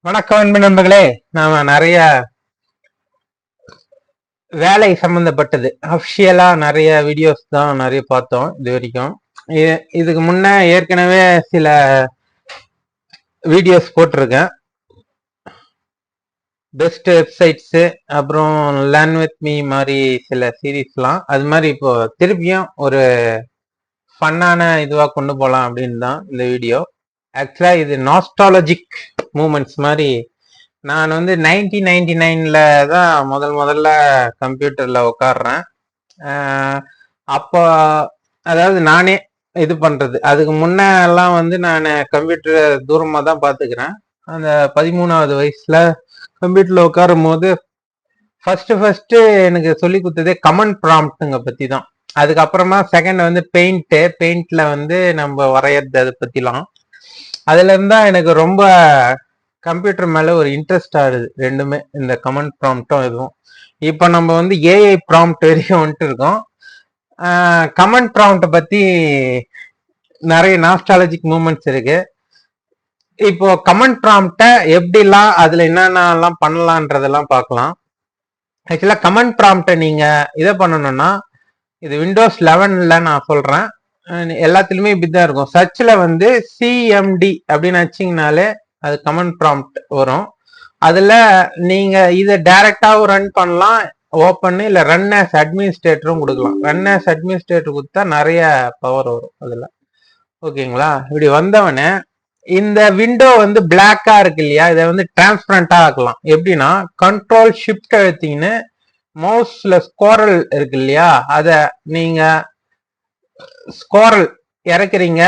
வணக்கம் அன்பு நண்பர்களே. நாம நிறைய வேலை சம்பந்தப்பட்டது அஃபிஷியலா நிறைய வீடியோஸ் தான் நிறைய பார்த்தோம் இது வரைக்கும். இதுக்கு முன்ன ஏற்கனவே சில வீடியோஸ் போட்டிருக்கேன். பெஸ்ட் வெப்சைட்ஸு, அப்புறம் லேர்ன் வித் மீ மாதிரி சில சீரீஸ்லாம். அது மாதிரி இப்போ திருப்பியும் ஒரு ஃபன்னான இதுவா கொண்டு போகலாம் அப்படின்னு தான் இந்த வீடியோ. ஆக்சுவலா இது நாஸ்டாலஜிக் மூமெண்ட்ஸ் மாதிரி. நான் வந்து 1999ல தான் முதல்ல கம்ப்யூட்டர்ல உட்காடுறேன். அப்போ அதாவது நானே இது பண்றது. அதுக்கு முன்ன எல்லாம் வந்து நான் கம்ப்யூட்டர் தூரமா தான் பாத்துக்கிறேன். அந்த 13வது வயசுல கம்ப்யூட்டர்ல உட்காரும் போது ஃபர்ஸ்ட் எனக்கு சொல்லி கொடுத்ததே கமெண்ட் ப்ராம்ப்ட்டுங்க பத்தி தான். அதுக்கப்புறமா செகண்ட் வந்து பெயிண்ட்ல வந்து நம்ம வரையறது அதை பத்திலாம். அதுல இருந்தா எனக்கு ரொம்ப கம்ப்யூட்டர் மேல ஒரு இன்ட்ரெஸ்ட் ஆகுது ரெண்டுமே, இந்த கமெண்ட் ப்ராம்ப்டும் இதுவும். இப்போ நம்ம வந்து ஏஐ ப்ராம்ப்ட் வரைக்கும் வந்துட்டு இருக்கோம். கமெண்ட் ப்ராம்ப்ட் பத்தி நிறைய நாஸ்டாலஜிக் மூமெண்ட்ஸ் இருக்கு. இப்போ கமெண்ட் ப்ராம்ப்ட எப்படிலாம் அதுல என்னென்னலாம் பண்ணலான்றதெல்லாம் பார்க்கலாம். ஆக்சுவலா கமெண்ட் ப்ராம்ப்ட நீங்க இதை பண்ணணும்னா, இது விண்டோஸ் 11ல நான் சொல்றேன், எல்லாத்துலயுமே இப்படிதான் இருக்கும். சர்ச்ல வந்து சிஎம்டி அப்படின்னு வச்சிங்கனாலே அது கமெண்ட் ப்ராம்ப்ட் வரும். அதுல நீங்க இதை டைரக்டாவும் ரன் பண்ணலாம், ஓப்பன் இல்ல ரன் ஆஸ் அட்மினிஸ்ட்ரேட்டரும் கொடுக்கலாம். ரன் ஆஸ் அட்மினிஸ்ட்ரேட்டர் கொடுத்தா நிறைய பவர் வரும் அதுல. ஓகேங்களா? இப்படி வந்தவனே இந்த விண்டோ வந்து பிளாக்கா இருக்கு இல்லையா, இதை வந்து டிரான்ஸ்பரண்டா ஆக்கலாம். எப்படின்னா, கண்ட்ரோல் ஷிஃப்ட் அழுத்திங்கன்னு மவுஸ்ல ஸ்கோரல் இருக்கு இல்லையா, அத நீங்க ஸ்கோரல் இறக்குறீங்க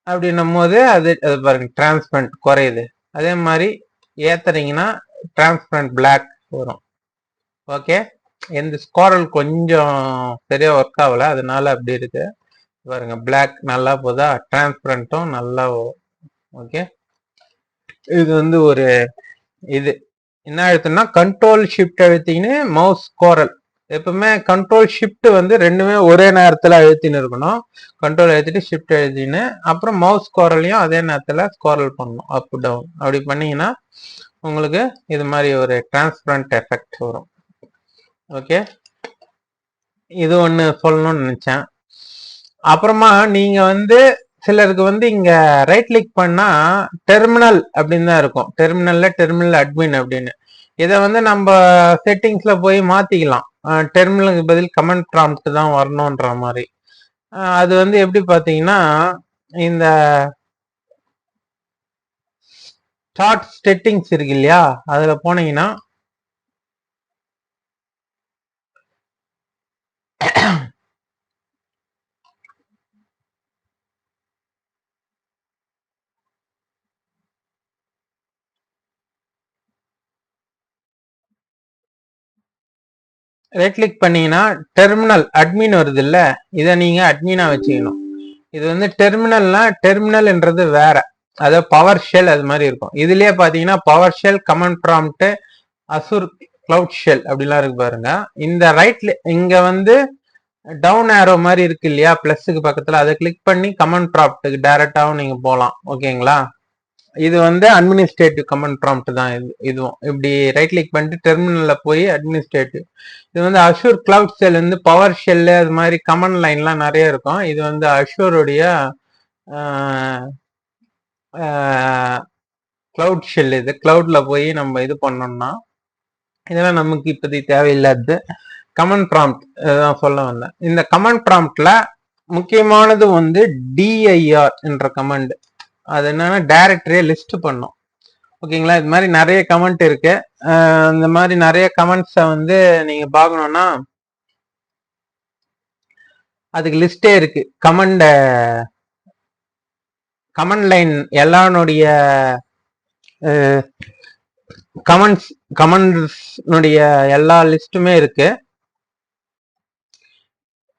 அப்படின்னும் போது அது பாருங்க டிரான்ஸ்பரண்ட் குறையுது. அதே மாதிரி ஏத்துறீங்கன்னா டிரான்ஸ்பரண்ட் பிளாக் வரும். ஓகே, எந்த ஸ்கோரல் கொஞ்சம் சரியா ஒர்க் ஆகல, அதனால அப்படி இருக்கு. பாருங்க பிளாக் நல்லா போதா, டிரான்ஸ்பரண்ட்டும் நல்லா வரும். ஓகே, இது வந்து ஒரு இது என்ன அழுத்தினா கண்ட்ரோல் ஷிஃப்ட் அழுத்தின்னு மவுஸ் ஸ்கோரல். எப்பவுமே கண்ட்ரோல் ஷிஃப்ட் வந்து ரெண்டுமே ஒரே நேரத்துல அழுத்தின்னு இருக்கணும். கண்ட்ரோல் அழுத்திட்டு ஷிஃப்ட் அழுத்தின்னு அப்புறம் மவுஸ் ஸ்கோரலையும் அதே நேரத்துல ஸ்கோரல் பண்ணணும், அப் டவுன். அப்படி பண்ணீங்கன்னா உங்களுக்கு இது மாதிரி ஒரு டிரான்ஸ்பரண்ட் எஃபெக்ட் வரும். ஓகே, இது ஒண்ணு சொல்லணும்னு நினைச்சேன். அப்புறமா நீங்க வந்து சிலருக்கு வந்து இங்க ரைட் கிளிக் பண்ணா டெர்மினல் அப்படின்னு தான் இருக்கும். டெர்மினல் அட்மின் அப்படின்னு. இதை வந்து நம்ம செட்டிங்ஸ்ல போய் மாத்திக்கலாம். டெர்மினலுக்கு பதில் கமெண்ட் ப்ராம்ப்ட் தான் வரணும்ன்ற மாதிரி. அது வந்து எப்படி பாத்தீங்கன்னா, இந்த ஸ்டார்ட் செட்டிங்ஸ் இருக்கு இல்லையா, அதுல போனீங்கன்னா ரைட் கிளிக் பண்ணீங்கன்னா டெர்மினல் அட்மின் வருது இல்ல, இதை நீங்க அட்மினா வச்சுக்கணும். இது வந்து டெர்மினல்ன்றது வேற, அதாவது பவர் ஷெல் அது மாதிரி இருக்கும். இதுலயே பாத்தீங்கன்னா power shell, command prompt, Azure cloud shell அப்படிலாம் இருக்கு பாருங்க. இந்த ரைட்ல இங்க வந்து டவுன் ஏரோ மாதிரி இருக்கு இல்லையா, பிளஸ்க்கு பக்கத்துல, அதை கிளிக் பண்ணி கமெண்ட் ப்ராம்ப்ட்டுக்கு டைரக்டாவும் நீங்க போகலாம். ஓகேங்களா? இது வந்து அட்மினிஸ்ட்ரேட்டிவ் கமெண்ட் ப்ராம்ப்ட் தான். இதுவும் இப்படி ரைட் கிளிக் பண்ணிட்டு டெர்மினல்ல போய் அட்மினிஸ்ட்ரேட்டிவ். இது வந்து அஷூர் கிளவுட் ஷெல் வந்து பவர் ஷெல்லு அது மாதிரி கமெண்ட் லைன்லாம் நிறைய இருக்கும். இது வந்து அஷூருடைய கிளவுட் ஷெல். இது கிளவுட்ல போய் நம்ம இது பண்ணோம்னா, இதெல்லாம் நமக்கு இப்போதைக்கு தேவையில்லாது. கமெண்ட் ப்ராம்ப்ட் தான் சொல்ல வந்தேன். இந்த கமெண்ட் ப்ராம்ப்ட்ல முக்கியமானது வந்து டிஐஆர் என்ற கமெண்ட். அது என்னன்னா டைரக்டரியை லிஸ்ட் பண்ணும். ஓகேங்களா? இது மாதிரி நிறைய கமெண்ட் இருக்கு. இந்த மாதிரி நிறைய கமெண்ட்ஸை வந்து நீங்க பார்க்கணும்னா அதுக்கு லிஸ்டே இருக்கு. கமெண்ட் லைன் எல்லானுடைய கமெண்ட்ஸ்னுடைய எல்லா லிஸ்ட்டுமே இருக்கு.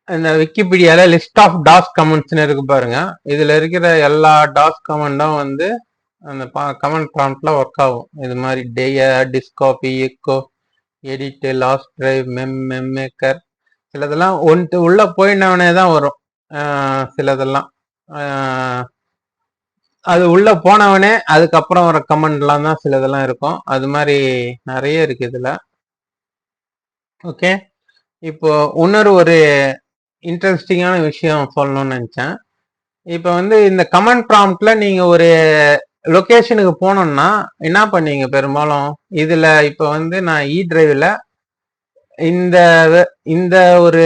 இந்த விக்கிபீடியால லிஸ்ட் ஆஃப் டாஸ் கமெண்ட்ஸ்னு இருக்கு பாருங்க. இதுல இருக்கிற எல்லா டாஸ் கமெண்டும் வந்து அந்த கமெண்ட் ப்ராம்ப்ட்ல ஒர்க் ஆகும். இது மாதிரி டிஸ்காபி, எக்கோ, எடிட், லாஸ்ட் டிரைவ், மெம்மேக்கர், சிலதெல்லாம் உள்ள போயினவனே தான் வரும். சிலதெல்லாம் அது உள்ள போனவனே அதுக்கப்புறம் வர கமெண்ட்லாம் தான் சில இதெல்லாம் இருக்கும். அது மாதிரி நிறைய இருக்கு இதுல. ஓகே, இப்போ இன்னொரு ஒரு இன்ட்ரெஸ்டிங்கான விஷயம் சொல்லணும்னு நினைச்சேன். இப்போ வந்து இந்த கமெண்ட் ப்ராம்ப்ட்ல நீங்க ஒரு லொகேஷனுக்கு போனோம்னா என்ன பண்ணீங்க பெரும்பாலும்? இதுல இப்போ வந்து நான் இ டிரைவ்ல இந்த இந்த ஒரு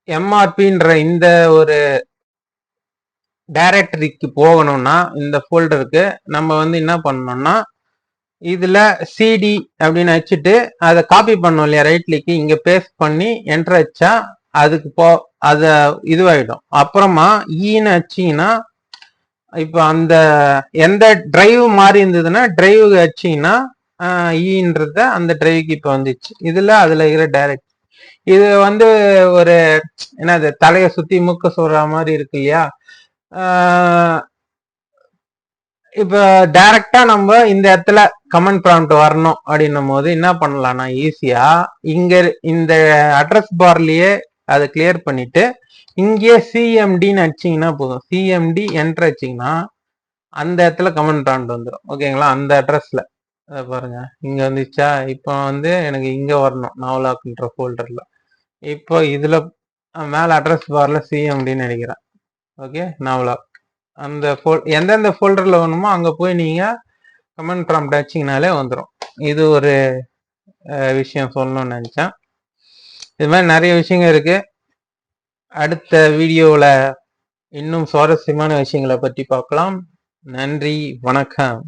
எம்ஆர்பின்ற இந்த ஒரு டைரக்டரிக்கு போகணும்னா இந்த ஃபோல்டருக்கு நம்ம வந்து என்ன பண்ணணும்னா இதுல சிடி அப்படின்னு வச்சுட்டு அதை காப்பி பண்ணோம் இல்லையா, ரைட் கிளிக் இங்க பேஸ்ட் பண்ணி என்டர் வச்சா அதுக்கு அத இதுவாயிடும். அப்புறமா ஈன்னு வச்சீங்கன்னா இப்போ அந்த எந்த டிரைவ் மாறி இருந்ததுன்னா டிரைவ் வச்சீங்கன்னா ஈன்றத அந்த டிரைவுக்கு இப்போ வந்துச்சு. அதுல இருக்கிற டைரக்ட் இது வந்து ஒரு என்னது தலையை சுத்தி மூக்க சொல்ற மாதிரி இருக்கு இல்லையா. இப்ப டைரக்டா நம்ம இந்த இடத்துல கமெண்ட் ப்ராம்ப்ட் வரணும் அப்படின்னும் போது என்ன பண்ணலாம்னா ஈஸியா இங்க இந்த அட்ரஸ் பார்லயே அதை கிளியர் பண்ணிட்டு இங்கேயே சிஎம்டின்னு அடிச்சிங்கன்னா போதும். சிஎம்டி என்டர் வச்சிங்கன்னா அந்த இடத்துல கமெண்ட் ப்ராம்ப்ட் வந்துடும். ஓகேங்களா, அந்த அட்ரஸ்ல பாருங்க இங்க வந்துச்சா. இப்போ வந்து எனக்கு இங்க வரணும் நாவலாக்குன்ற ஃபோல்டர்ல. இப்போ இதுல மேல அட்ரஸ் பார்ல சிஎம்டின்னு நினைக்கிறேன். ஓகே, நாவலாக் அந்த எந்தெந்த ஃபோல்டர்ல வேணுமோ அங்க போய் நீங்க கமெண்ட் ப்ராம்ப்ட் அடிச்சிங்கனாலே வந்துடும். இது ஒரு விஷயம் சொல்லணும்னு நினைச்சேன். இது மாதிரி நிறைய விஷயங்கள் இருக்கு. அடுத்த வீடியோவில் இன்னும் சுவாரஸ்யமான விஷயங்களை பற்றி பார்க்கலாம். நன்றி, வணக்கம்.